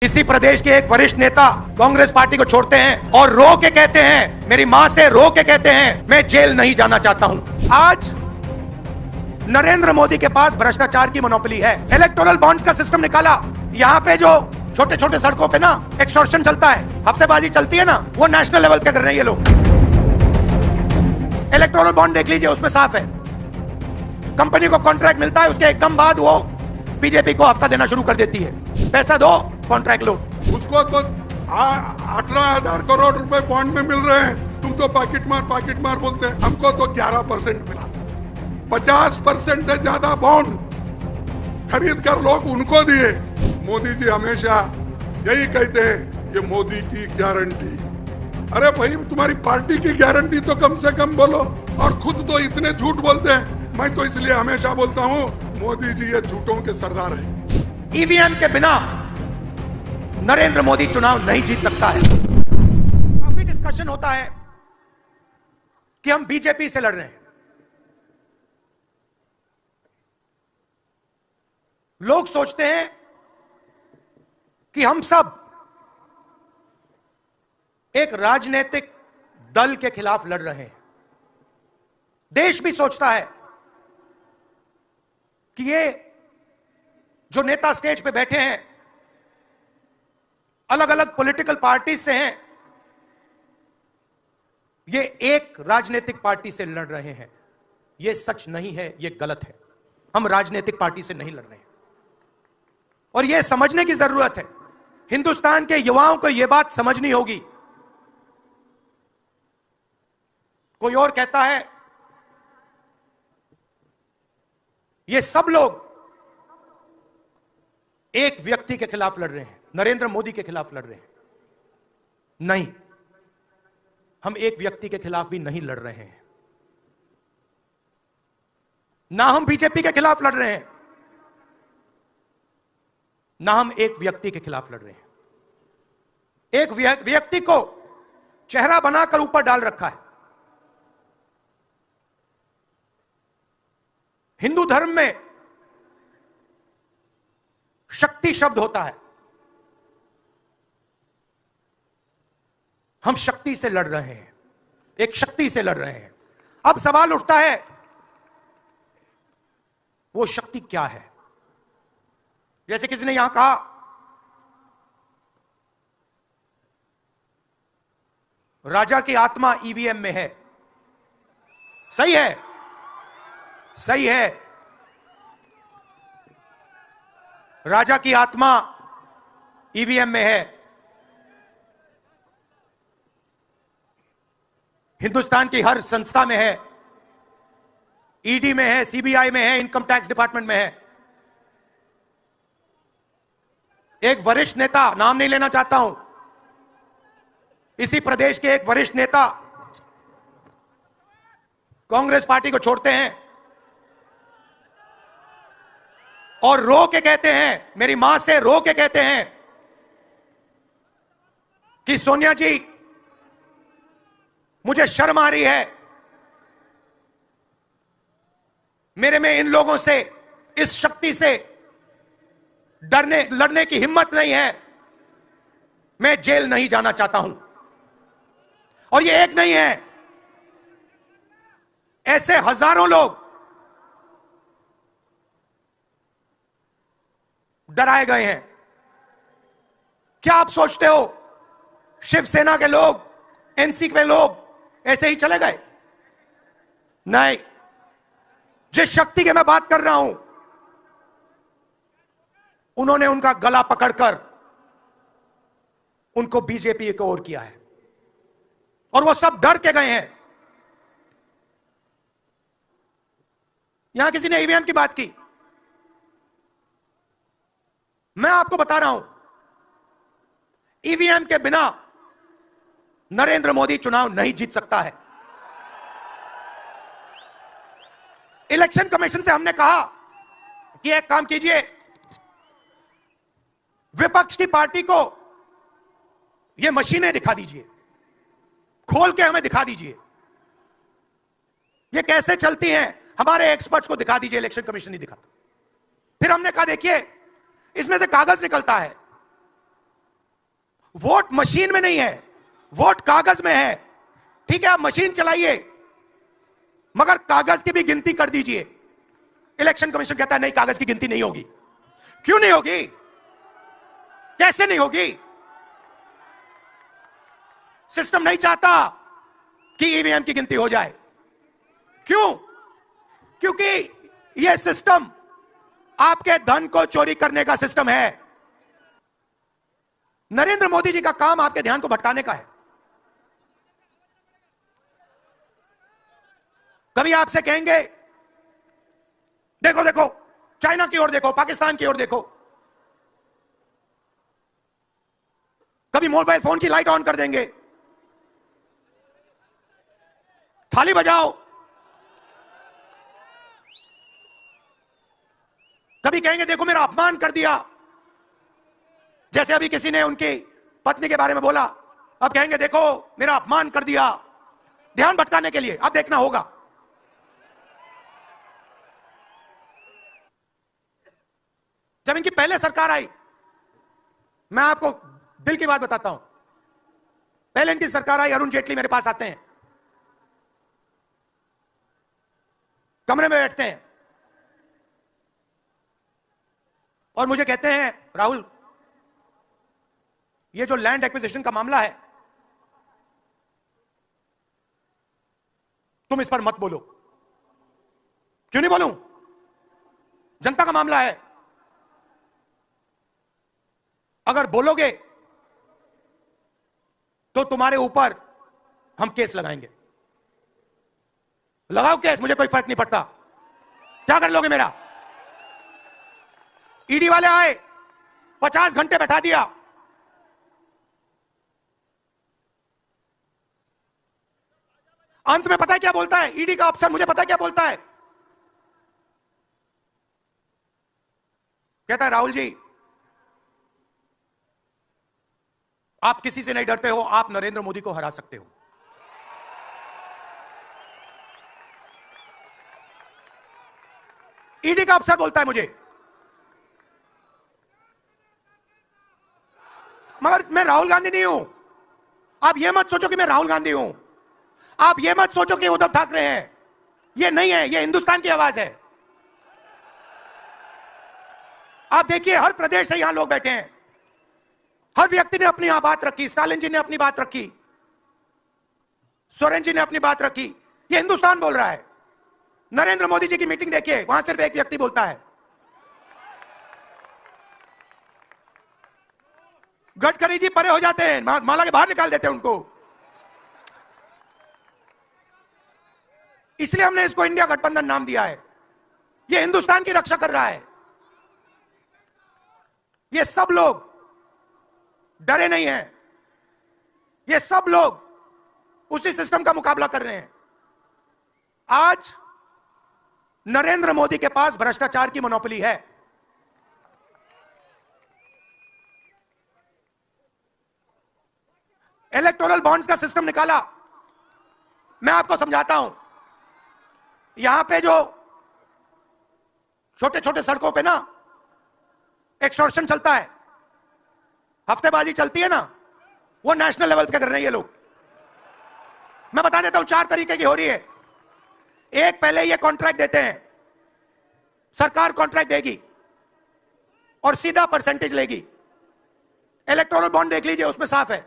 इसी प्रदेश के एक वरिष्ठ नेता कांग्रेस पार्टी को छोड़ते हैं और रो के कहते हैं, मेरी मां से रो के कहते हैं, मैं जेल नहीं जाना चाहता हूं। आज नरेंद्र मोदी के पास भ्रष्टाचार की मोनोपोली है। इलेक्टोरल बॉन्ड्स का सिस्टम निकाला। यहां पे जो छोटे छोटे सड़कों पे ना एक्सटॉर्शन चलता है, हफ्तेबाजी चलती है ना, वो नेशनल लेवल पे कर रहे हैं ये लोग। इलेक्टोरल बॉन्ड देख लीजिए, उसमें साफ है। कंपनी को कॉन्ट्रैक्ट मिलता है, उसके एकदम बाद वो बीजेपी को हफ्ता देना शुरू कर देती है। पैसा दो, कॉन्ट्रैक्ट लो। उसको तो 18,000 करोड़ रुपए बॉन्ड में मिल रहे हैं, तुम तो पैकेट मार बोलते हैं। हमको तो 11% मिला। 50% से ज्यादा बॉन्ड खरीद कर लोग उनको दिए। मोदी जी हमेशा यही कहते हैं, ये मोदी की गारंटी। अरे भाई, तुम्हारी पार्टी की गारंटी तो कम से कम बोलो। और खुद तो इतने झूठ बोलते हैं। मैं तो इसलिए हमेशा बोलता हूँ, मोदी जी ये झूठों के सरदार हैं। ईवीएम के बिना नरेंद्र मोदी चुनाव नहीं जीत सकता है। काफी डिस्कशन होता है कि हम बीजेपी से लड़ रहे हैं। लोग सोचते हैं कि हम सब एक राजनीतिक दल के खिलाफ लड़ रहे हैं। देश भी सोचता है कि ये जो नेता स्टेज पे बैठे हैं अलग अलग पॉलिटिकल पार्टी से हैं, ये एक राजनीतिक पार्टी से लड़ रहे हैं। ये सच नहीं है, ये गलत है। हम राजनीतिक पार्टी से नहीं लड़ रहे हैं और यह समझने की जरूरत है। हिंदुस्तान के युवाओं को यह बात समझनी होगी। कोई और कहता है ये सब लोग एक व्यक्ति के खिलाफ लड़ रहे हैं, नरेंद्र मोदी के खिलाफ लड़ रहे हैं। नहीं, हम एक व्यक्ति के खिलाफ भी नहीं लड़ रहे हैं। ना हम बीजेपी के खिलाफ लड़ रहे हैं, ना हम एक व्यक्ति के खिलाफ लड़ रहे हैं। एक व्यक्ति को चेहरा बनाकर ऊपर डाल रखा है। हिंदू धर्म में शक्ति शब्द होता है। हम शक्ति से लड़ रहे हैं, एक शक्ति से लड़ रहे हैं। अब सवाल उठता है, वो शक्ति क्या है? जैसे किसी ने यहां कहा, राजा की आत्मा ईवीएम में है। सही है, सही है। राजा की आत्मा ईवीएम में है। हिंदुस्तान की हर संस्था में है, ईडी में है, सीबीआई में है, इनकम टैक्स डिपार्टमेंट में है। एक वरिष्ठ नेता, नाम नहीं लेना चाहता हूं, इसी प्रदेश के एक वरिष्ठ नेता कांग्रेस पार्टी को छोड़ते हैं और रो के कहते हैं, मेरी मां से रो के कहते हैं कि सोनिया जी, मुझे शर्म आ रही है, मेरे में इन लोगों से, इस शक्ति से लड़ने की हिम्मत नहीं है, मैं जेल नहीं जाना चाहता हूं। और ये एक नहीं है, ऐसे हजारों लोग डराए गए हैं। क्या आप सोचते हो शिवसेना के लोग, एनसी के लोग ऐसे ही चले गए? नहीं। जिस शक्ति की मैं बात कर रहा हूं, उन्होंने उनका गला पकड़कर उनको बीजेपी की ओर किया है और वो सब डर के गए हैं। यहां किसी ने ईवीएम की बात की। मैं आपको बता रहा हूं, ईवीएम के बिना नरेंद्र मोदी चुनाव नहीं जीत सकता है। इलेक्शन कमीशन से हमने कहा कि एक काम कीजिए, विपक्ष की पार्टी को ये मशीनें दिखा दीजिए, खोल के हमें दिखा दीजिए ये कैसे चलती हैं, हमारे एक्सपर्ट्स को दिखा दीजिए। इलेक्शन कमीशन नहीं दिखाता। फिर हमने कहा, देखिए, इसमें से कागज निकलता है, वोट मशीन में नहीं है, वोट कागज में है। ठीक है, आप मशीन चलाइए, मगर कागज की भी गिनती कर दीजिए। इलेक्शन कमीशन कहता है नहीं, कागज की गिनती नहीं होगी। क्यों नहीं होगी? कैसे नहीं होगी? सिस्टम नहीं चाहता कि ईवीएम की गिनती हो जाए। क्यों? क्योंकि यह सिस्टम आपके धन को चोरी करने का सिस्टम है। नरेंद्र मोदी जी का काम आपके ध्यान को भटकाने का है। कभी आपसे कहेंगे देखो देखो, चाइना की ओर देखो, पाकिस्तान की ओर देखो। कभी मोबाइल फोन की लाइट ऑन कर देंगे, थाली बजाओ। कभी कहेंगे देखो मेरा अपमान कर दिया, जैसे अभी किसी ने उनकी पत्नी के बारे में बोला, अब कहेंगे देखो मेरा अपमान कर दिया। ध्यान भटकाने के लिए। अब देखना होगा, जब इनकी पहले सरकार आई, मैं आपको दिल की बात बताता हूं, पहले इनकी सरकार आई, अरुण जेटली मेरे पास आते हैं, कमरे में बैठते हैं और मुझे कहते हैं राहुल, ये जो लैंड एक्विजिशन का मामला है, तुम इस पर मत बोलो। क्यों नहीं बोलूं? जनता का मामला है। अगर बोलोगे तो तुम्हारे ऊपर हम केस लगाएंगे। लगाओ केस, मुझे कोई फर्क नहीं पड़ता। क्या कर लोगे मेरा? ईडी वाले आए, 50 घंटे बैठा दिया। अंत में पता है क्या बोलता है ईडी का अफसर? मुझे पता है क्या बोलता है? कहता है राहुल जी, आप किसी से नहीं डरते हो, आप नरेंद्र मोदी को हरा सकते हो। ईडी का अफसर बोलता है मुझे। मगर मैं राहुल गांधी नहीं हूं। आप यह मत सोचो कि मैं राहुल गांधी हूं। आप यह मत सोचो कि उद्धव ठाकरे हैं। यह नहीं है, यह हिंदुस्तान की आवाज है। आप देखिए, हर प्रदेश से यहां लोग बैठे हैं, हर व्यक्ति ने अपनी यहां बात रखी। स्टालिन जी ने अपनी बात रखी, सोरेन जी ने अपनी बात रखी। यह हिंदुस्तान बोल रहा है। नरेंद्र मोदी जी की मीटिंग देखिए, वहां सिर्फ एक व्यक्ति बोलता है। गडकरी जी परे हो जाते हैं, माला के बाहर निकाल देते हैं उनको। इसलिए हमने इसको इंडिया गठबंधन नाम दिया है। यह हिंदुस्तान की रक्षा कर रहा है। ये सब लोग डरे नहीं हैं। ये सब लोग उसी सिस्टम का मुकाबला कर रहे हैं। आज नरेंद्र मोदी के पास भ्रष्टाचार की मोनोपोली है। इलेक्टोरल बॉन्ड्स का सिस्टम निकाला। मैं आपको समझाता हूं। यहां पे जो छोटे छोटे सड़कों पे ना एक्सटॉर्शन चलता है, हफ्तेबाजी चलती है ना, वो नेशनल लेवल पे कर रहे हैं ये लोग। मैं बता देता हूं, 4 तरीके की हो रही है। एक, पहले ये कॉन्ट्रैक्ट देते हैं, सरकार कॉन्ट्रैक्ट देगी और सीधा परसेंटेज लेगी। इलेक्टोरल बॉन्ड देख लीजिए, उसमें साफ है।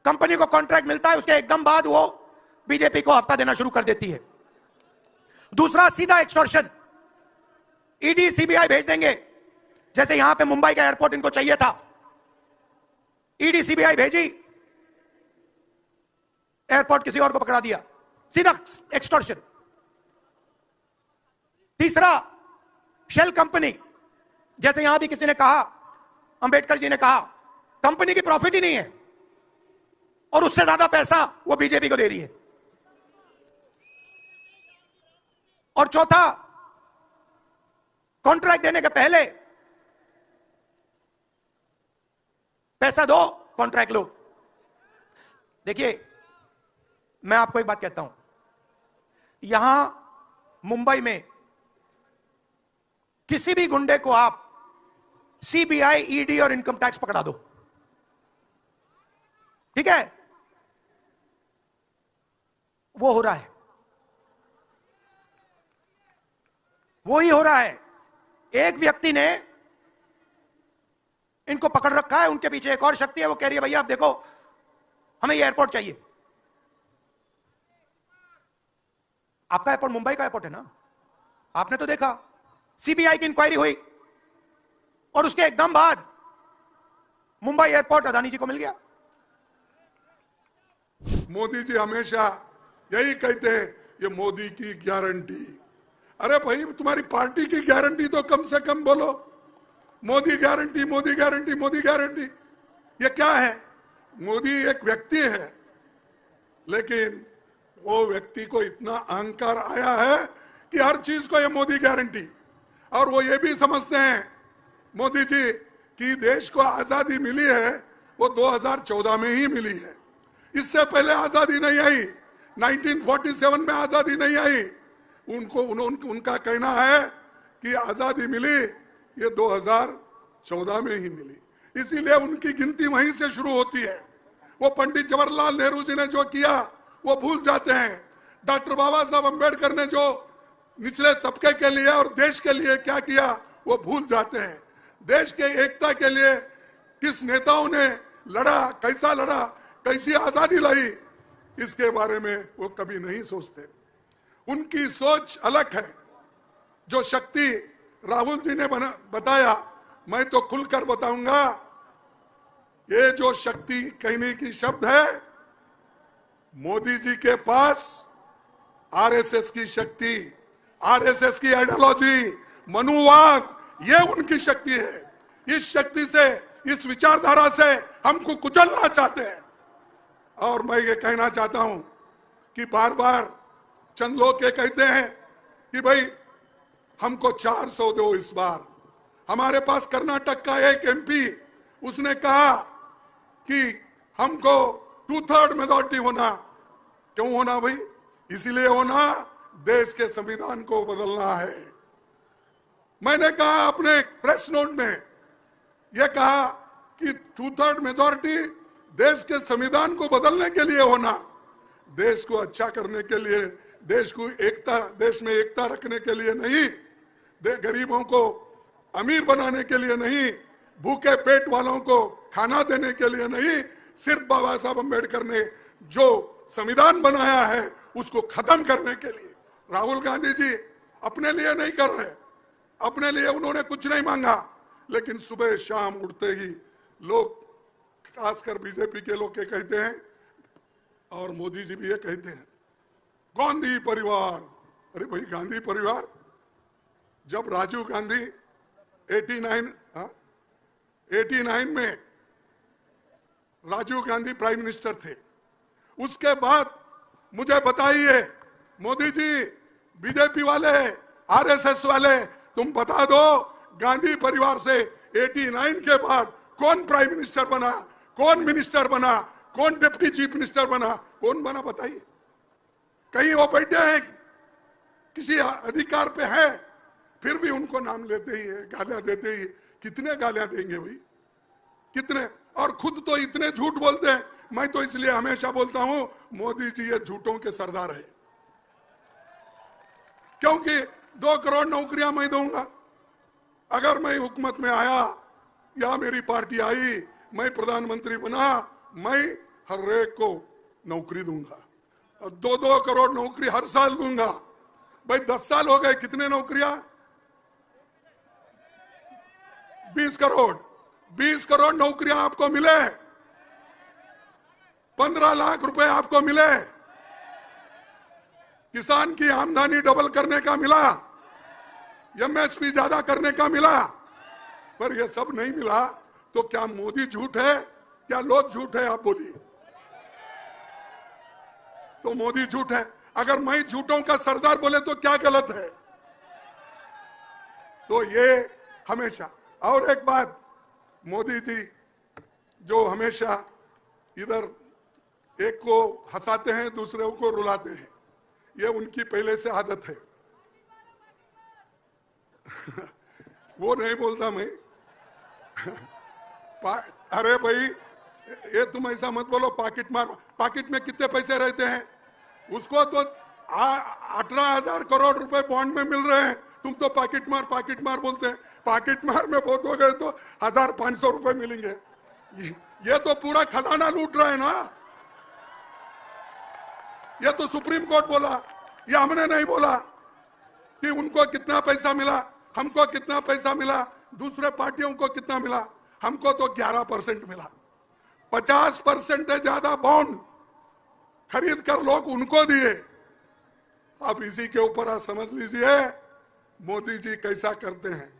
कंपनी को कॉन्ट्रैक्ट मिलता है, उसके एकदम बाद वो बीजेपी को हफ्ता देना शुरू कर देती है। दूसरा, सीधा एक्सटॉर्शन। ईडी सीबीआई भेज देंगे। जैसे यहां पे मुंबई का एयरपोर्ट इनको चाहिए था, ईडी सीबीआई भेजी, एयरपोर्ट किसी और को पकड़ा दिया। सीधा एक्सटॉर्शन। तीसरा, शेल कंपनी। जैसे यहां भी किसी ने कहा, अंबेडकर जी ने कहा, कंपनी की प्रॉफिट ही नहीं है और उससे ज्यादा पैसा वो बीजेपी को दे रही है। और चौथा, कॉन्ट्रैक्ट देने के पहले पैसा दो, कॉन्ट्रैक्ट लो। देखिए, मैं आपको एक बात कहता हूं, यहां मुंबई में किसी भी गुंडे को आप सीबीआई, ईडी और इनकम टैक्स पकड़ा दो, ठीक है, वो हो रहा है, वो ही हो रहा है। एक व्यक्ति ने इनको पकड़ रखा है, उनके पीछे एक और शक्ति है, वो कह रही है भैया आप देखो हमें ये एयरपोर्ट चाहिए। आपका एयरपोर्ट मुंबई का एयरपोर्ट है ना, आपने तो देखा सीबीआई की इंक्वायरी हुई और उसके एकदम बाद मुंबई एयरपोर्ट अदानी जी को मिल गया। मोदी जी हमेशा यही कहते हैं ये मोदी की गारंटी। अरे भाई तुम्हारी पार्टी की गारंटी तो कम से कम बोलो। Modi guarantee, Modi guarantee, Modi guarantee, ये क्या है? मोदी एक व्यक्ति है, लेकिन वो व्यक्ति को इतना अहंकार आया है कि हर चीज को ये मोदी गारंटी। और वो ये भी समझते हैं मोदी जी कि देश को आजादी मिली है वो 2014 में ही मिली है, इससे पहले आजादी नहीं आई, 1947 में आजादी नहीं आई। उनका कहना है कि आजादी मिली ये 2014 में ही मिली, इसीलिए उनकी गिनती वहीं से शुरू होती है। वो पंडित जवाहरलाल नेहरू जी ने जो किया वो भूल जाते हैं। डॉक्टर बाबा साहब अम्बेडकर ने जो निचले तबके के लिए और देश के लिए क्या किया वो भूल जाते हैं। देश के एकता के लिए किस नेताओं ने लड़ा, कैसा लड़ा, कैसी आजादी लाई, इसके बारे में वो कभी नहीं सोचते। उनकी सोच अलग है। जो शक्ति राहुल जी ने बताया, मैं तो खुलकर बताऊंगा, ये जो शक्ति कहने की शब्द है, मोदी जी के पास आरएसएस की शक्ति, आरएसएस की आइडियोलॉजी, मनुवाद, ये उनकी शक्ति है। इस शक्ति से, इस विचारधारा से हमको कुचलना चाहते हैं। और मैं ये कहना चाहता हूं कि बार बार चंद लोग ये कहते हैं कि भाई हमको 400 दो इस बार। हमारे पास कर्नाटक का एक एमपी, उसने कहा कि हमको 2/3 मेजॉरिटी होना। क्यों होना भाई? इसीलिए होना देश के संविधान को बदलना है। मैंने कहा अपने प्रेस नोट में यह कहा कि 2/3 मेजॉरिटी देश के संविधान को बदलने के लिए होना, देश को अच्छा करने के लिए, देश को एकता, देश में एकता रखने के लिए नहीं, गरीबों को अमीर बनाने के लिए नहीं, भूखे पेट वालों को खाना देने के लिए नहीं, सिर्फ बाबा साहब अम्बेडकर ने जो संविधान बनाया है उसको खत्म करने के लिए। राहुल गांधी जी अपने लिए नहीं कर रहे, अपने लिए उन्होंने कुछ नहीं मांगा, लेकिन सुबह शाम उठते ही लोग, खासकर बीजेपी के लोग ये कहते हैं और मोदी जी भी ये कहते हैं, गांधी परिवार। अरे भाई गांधी परिवार, जब राजीव गांधी 89 में राजीव गांधी प्राइम मिनिस्टर थे, उसके बाद मुझे बताइए मोदी जी, बीजेपी वाले, आरएसएस वाले, तुम बता दो गांधी परिवार से 89 के बाद कौन प्राइम मिनिस्टर बना, कौन मिनिस्टर बना, कौन डिप्टी चीफ मिनिस्टर बना, कौन बना बताइए? कहीं वो बैठे हैं किसी अधिकार पे है, फिर भी उनको नाम लेते ही है, गालियां देते ही। कितने गालियां देंगे भाई, कितने? और खुद तो इतने झूठ बोलते हैं। मैं तो इसलिए हमेशा बोलता हूं मोदी जी ये झूठों के सरदार है, क्योंकि 2 करोड़ नौकरियां मैं दूंगा। अगर मैं हुकूमत में आया या मेरी पार्टी आई, मैं प्रधानमंत्री बना, मैं हर एक को नौकरी दूंगा, और 2-2 करोड़ नौकरी हर साल दूंगा। भाई 10 साल हो गए, कितने नौकरियां? 20 करोड़। 20 करोड़ नौकरियां आपको मिले, 15 लाख रुपए आपको मिले, किसान की आमदनी डबल करने का मिला, एमएसपी ज्यादा करने का मिला। पर यह सब नहीं मिला तो क्या मोदी झूठ है, क्या लोग झूठ है? आप बोलिए। तो मोदी झूठ है। अगर मैं झूठों का सरदार बोले तो क्या गलत है? तो ये हमेशा। और एक बात, मोदी जी जो हमेशा इधर एक को हंसाते हैं, दूसरे को रुलाते हैं, ये उनकी पहले से आदत है। वो नहीं बोलता मैं। अरे भाई ये तुम ऐसा मत बोलो पॉकेट मार। पॉकेट में कितने पैसे रहते हैं? उसको तो 18,000 करोड़ रुपए बॉन्ड में मिल रहे हैं, तुम तो पॉकेट मार बोलते हैं। पॉकेट मार में बहुत हो गए तो 1,500 रुपए मिलेंगे। ये तो पूरा खजाना लूट रहा है ना। ये तो सुप्रीम कोर्ट बोला, ये हमने नहीं बोला कि उनको कितना पैसा मिला, हमको कितना पैसा मिला, दूसरे पार्टियों को कितना मिला। हमको तो 11% मिला। 50% से ज्यादा बॉन्ड खरीद कर लोग उनको दिए। अब इसी के ऊपर आप समझ लीजिए मोदी जी कैसा करते हैं।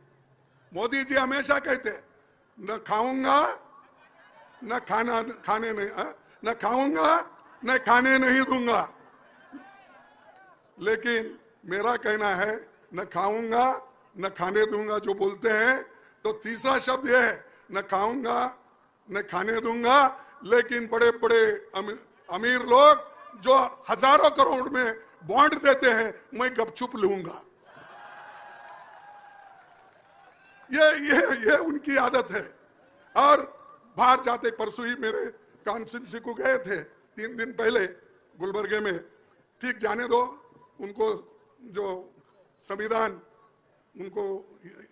मोदी जी हमेशा कहते हैं न खाऊंगा न खाने नहीं, न खाऊंगा न खाने नहीं दूंगा। लेकिन मेरा कहना है न खाऊंगा न खाने दूंगा जो बोलते हैं, तो तीसरा शब्द यह है न खाऊंगा न खाने दूंगा। लेकिन बड़े बड़े अमीर लोग जो हजारों करोड़ में बॉन्ड देते हैं, मैं गपचुप लूंगा। ये उनकी आदत है। और बाहर जाते, परसों ही मेरे कॉन्स्टिट्यूंसी को गए थे 3 दिन पहले गुलबर्गे में। ठीक, जाने दो, उनको जो संविधान उनको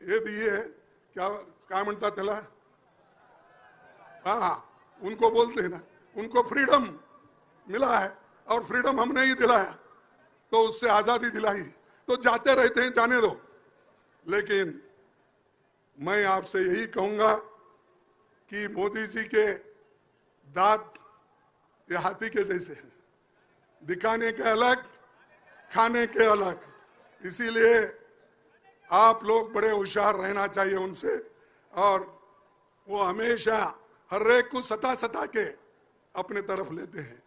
ये दिए है, क्या म्हणता त्याला, हाँ उनको बोलते हैं ना, उनको फ्रीडम मिला है और फ्रीडम हमने ही दिलाया, तो उससे आजादी दिलाई, तो जाते रहते हैं, जाने दो। लेकिन मैं आपसे यही कहूंगा कि मोदी जी के दांत ये हाथी के जैसे हैं, दिखाने के अलग, खाने के अलग। इसीलिए आप लोग बड़े होशियार रहना चाहिए उनसे। और वो हमेशा हर एक को सता के अपने तरफ लेते हैं।